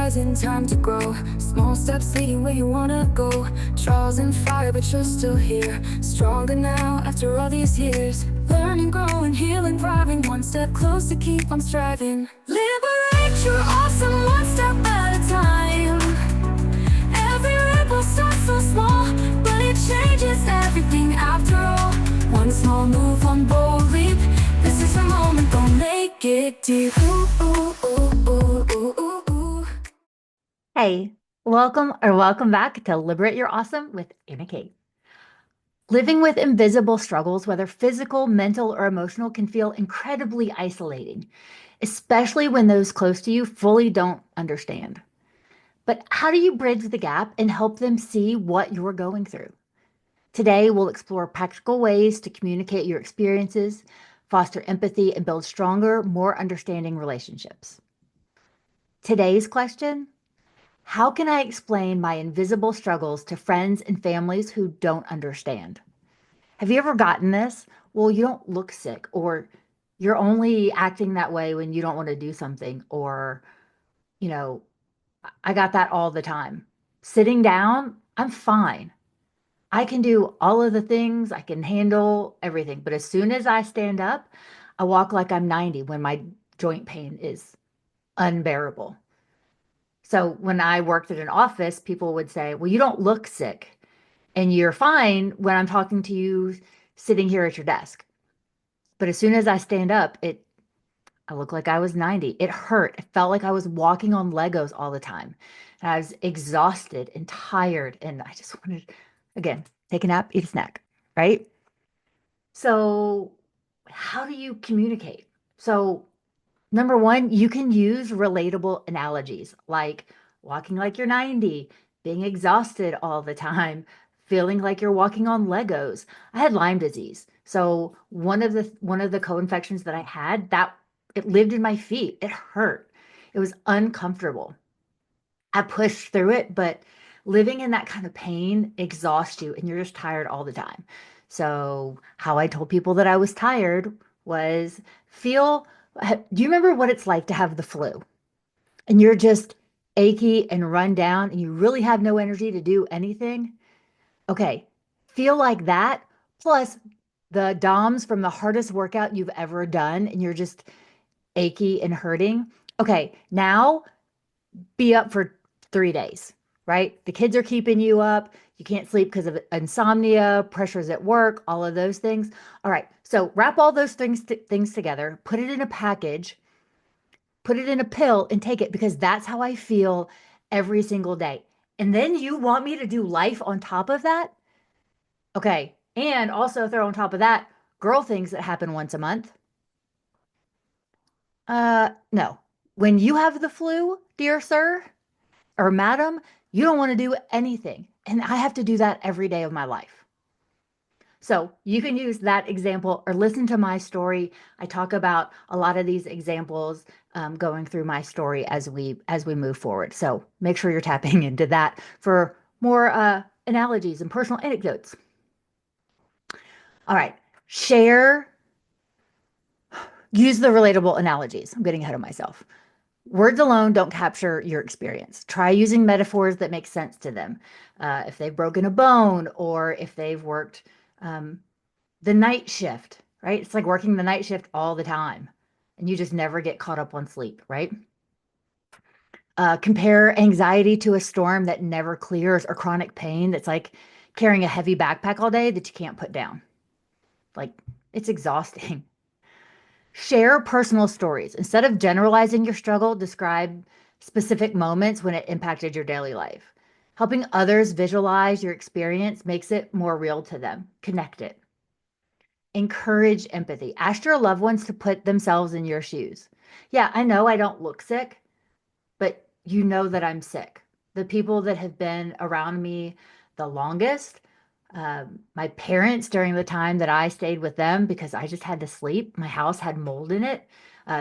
rising, time to grow. Small steps leading where you wanna go. Trials and fire, but you're still here. Stronger now after all these years. Learning, growing, healing, thriving. One step closer, keep on striving. Liberate, you're awesome, one step at a time. Every ripple starts so small, but it changes everything after all. One small move, one bold leap. This is the moment, go make it deep. Ooh, ooh, ooh, ooh, ooh, ooh, ooh. Hey, welcome back to Liberate Your Awesome with Anna Kate. Living with invisible struggles, whether physical, mental, or emotional, can feel incredibly isolating, especially when those close to you fully don't understand. But how do you bridge the gap and help them see what you're going through? Today, we'll explore practical ways to communicate your experiences, foster empathy, and build stronger, more understanding relationships. Today's question: how can I explain my invisible struggles to friends and families who don't understand? Have you ever gotten this? Well, you don't look sick, or you're only acting that way when you don't want to do something, or, you know, I got that all the time. Sitting down, I'm fine. I can do all of the things, I can handle everything. But as soon as I stand up, I walk like I'm 90 when my joint pain is unbearable. So when I worked at an office, people would say, well, you don't look sick and you're fine when I'm talking to you sitting here at your desk. But as soon as I stand up, I look like I was 90. It hurt. It felt like I was walking on Legos all the time. And I was exhausted and tired. And I just wanted, again, take a nap, eat a snack, right? So how do you communicate? So number one, you can use relatable analogies like walking like you're 90, being exhausted all the time, feeling like you're walking on Legos. I had Lyme disease. So one of the co-infections that I had, that it lived in my feet. It hurt. It was uncomfortable. I pushed through it, but living in that kind of pain exhausts you and you're just tired all the time. So, how I told people that I was tired was feel, do you remember what it's like to have the flu and you're just achy and run down and you really have no energy to do anything? Okay, feel like that plus the DOMS from the hardest workout you've ever done and you're just achy and hurting. Okay, now be up for 3 days, right? The kids are keeping you up. You can't sleep because of insomnia, pressures at work, all of those things. All right. So wrap all those things together, put it in a package, put it in a pill and take it because that's how I feel every single day. And then you want me to do life on top of that? Okay. And also throw on top of that girl things that happen once a month. No. When you have the flu, dear sir, or madam, you don't want to do anything. And I have to do that every day of my life. So you can use that example or listen to my story. I talk about a lot of these examples going through my story as we move forward. So make sure you're tapping into that for more analogies and personal anecdotes. All right, use the relatable analogies. I'm getting ahead of myself. Words alone don't capture your experience. Try using metaphors that make sense to them. If they've broken a bone or if they've worked um, the night shift, right? It's like working the night shift all the time and you just never get caught up on sleep, right? Compare anxiety to a storm that never clears or chronic pain that's like carrying a heavy backpack all day that you can't put down. Like it's exhausting. Share personal stories. Instead of generalizing your struggle, describe specific moments when it impacted your daily life. Helping others visualize your experience makes it more real to them. Connect it. Encourage empathy. Ask your loved ones to put themselves in your shoes. Yeah, I know I don't look sick, but you know that I'm sick. The people that have been around me the longest, my parents during the time that I stayed with them because I just had to sleep. My house had mold in it,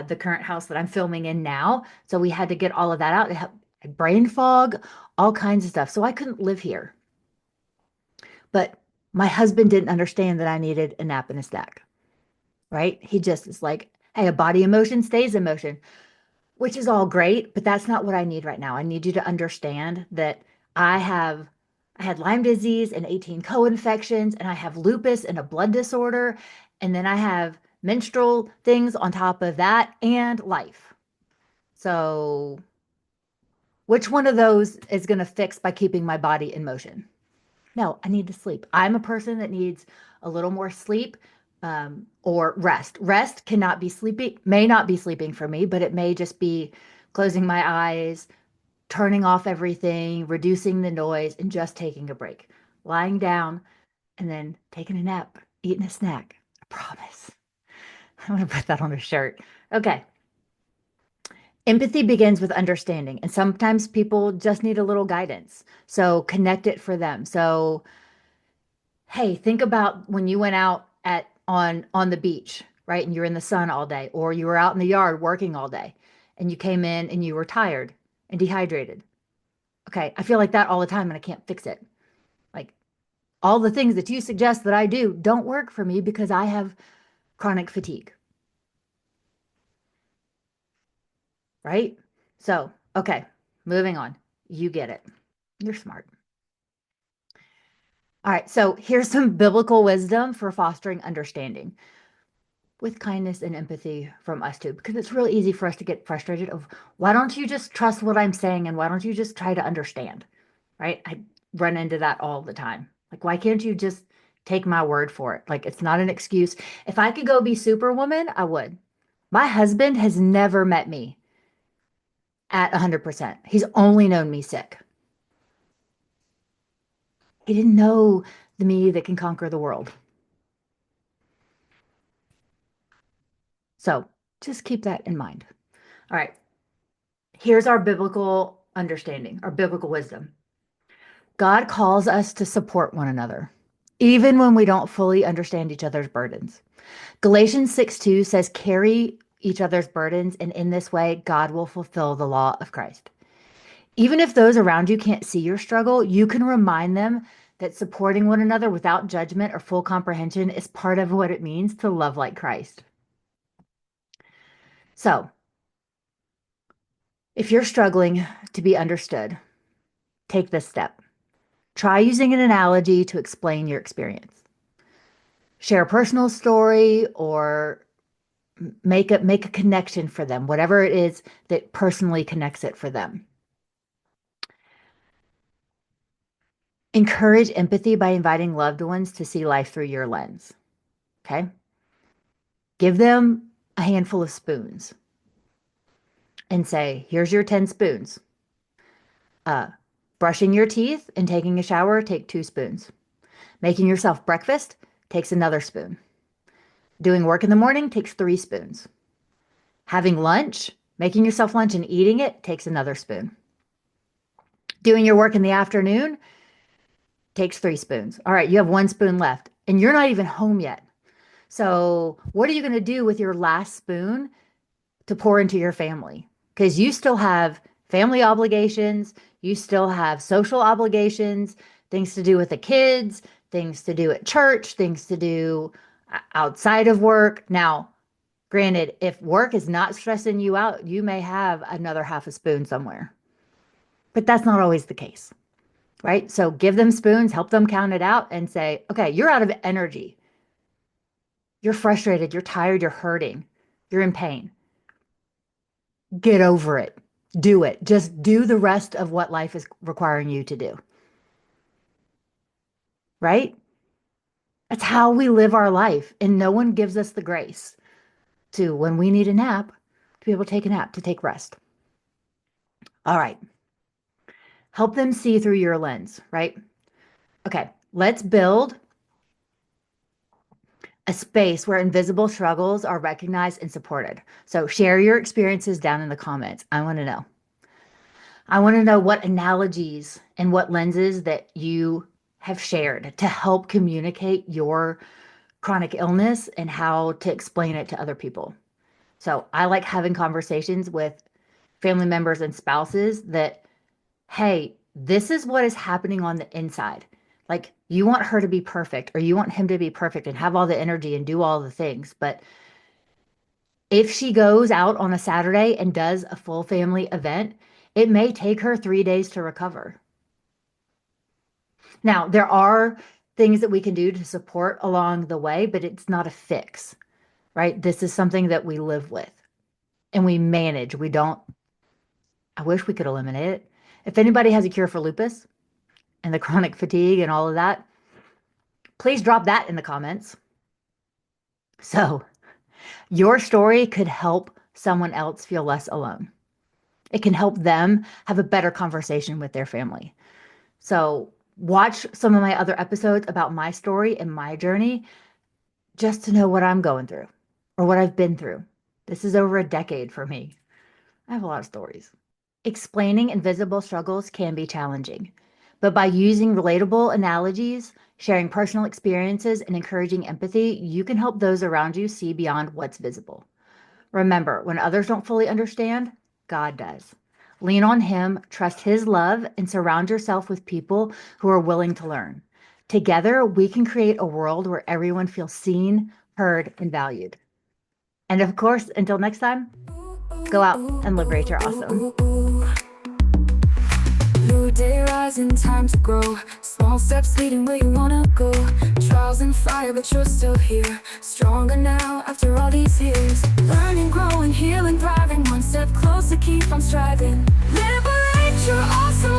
the current house that I'm filming in now. So we had to get all of that out. It had brain fog, all kinds of stuff. So I couldn't live here. But my husband didn't understand that I needed a nap and a snack, right? He just is like, hey, a body emotion stays in motion. which is all great, but that's not what I need right now. I need you to understand that I have I had Lyme disease and 18 co-infections, and I have lupus and a blood disorder, and then I have menstrual things on top of that and life. So, which one of those is going to fix by keeping my body in motion? No, I need to sleep. I'm a person that needs a little more sleep or rest. Rest cannot be sleeping, may not be sleeping for me, but it may just be closing my eyes, turning off everything, reducing the noise, and just taking a break. Lying down and then taking a nap, eating a snack. I promise. I'm going to put that on a shirt. Okay. Empathy begins with understanding, and sometimes people just need a little guidance. So connect it for them. So hey, think about when you went out at on the beach, right? And you're in the sun all day, or you were out in the yard working all day, and you came in and you were tired and dehydrated. Okay, I feel like that all the time and I can't fix it. Like all the things that you suggest that I do don't work for me because I have chronic fatigue, right? So, okay, moving on. You get it. You're smart. All right, so here's some biblical wisdom for fostering understanding with kindness and empathy from us too, because it's real easy for us to get frustrated of why don't you just trust what I'm saying and why don't you just try to understand, right? I run into that all the time. Like, why can't you just take my word for it? Like, it's not an excuse. If I could go be Superwoman, I would. My husband has never met me at 100%. He's only known me sick. He didn't know the me that can conquer the world. So just keep that in mind. All right. Here's our biblical understanding, our biblical wisdom. God calls us to support one another, even when we don't fully understand each other's burdens. Galatians 6:2 says, carry each other's burdens, and in this way, God will fulfill the law of Christ. Even if those around you can't see your struggle, you can remind them that supporting one another without judgment or full comprehension is part of what it means to love like Christ. So, if you're struggling to be understood, take this step. Try using an analogy to explain your experience. Share a personal story or make a connection for them, whatever it is that personally connects it for them. Encourage empathy by inviting loved ones to see life through your lens. Okay? Give them a handful of spoons and say, here's your 10 spoons. Uh, Brushing your teeth and taking a shower, take 2 spoons. Making yourself breakfast takes another spoon. Doing work in the morning takes 3 spoons. Having lunch, making yourself lunch and eating it takes another spoon. Doing your work in the afternoon takes 3 spoons. All right, you have 1 spoon left and you're not even home yet. So, what are you going to do with your last spoon to pour into your family? Because you still have family obligations, you still have social obligations, things to do with the kids, things to do at church, things to do outside of work. Now, granted, if work is not stressing you out, you may have another half a spoon somewhere. But that's not always the case, right? So give them spoons, help them count it out, and say, okay, you're out of energy. You're frustrated, you're tired, you're hurting, you're in pain. Get over it. Do it. Just do the rest of what life is requiring you to do, right? That's how we live our life. And no one gives us the grace to, when we need a nap, to be able to take a nap, to take rest. All right. Help them see through your lens, right? Okay, let's build a space where invisible struggles are recognized and supported. So share your experiences down in the comments. I want to know. I want to know what analogies and what lenses that you have shared to help communicate your chronic illness and how to explain it to other people. So I like having conversations with family members and spouses that, hey, this is what is happening on the inside. Like you want her to be perfect or you want him to be perfect and have all the energy and do all the things, but If she goes out on a Saturday and does a full family event, it may take her 3 days to recover. Now, there are things that we can do to support along the way, but it's not a fix, right? This is something that we live with and we manage. We don't, I wish we could eliminate it. If anybody has a cure for lupus and the chronic fatigue and all of that, please drop that in the comments. So, your story could help someone else feel less alone. It can help them have a better conversation with their family. So, watch some of my other episodes about my story and my journey just to know what I'm going through or what I've been through. This is over a decade for me. I have a lot of stories. Explaining invisible struggles can be challenging, but by using relatable analogies, sharing personal experiences, and encouraging empathy, you can help those around you see beyond what's visible. Remember, when others don't fully understand, God does. Lean on Him, trust His love, and surround yourself with people who are willing to learn. Together, we can create a world where everyone feels seen, heard, and valued. And of course, until next time, go out and liberate your awesome. New day rising, time to grow. Small steps leading where you wanna go. Trials and fire, but you're still here. Stronger now after all these years. Learning, growing, healing, thriving. One step closer, keep on striving. Liberate your awesome.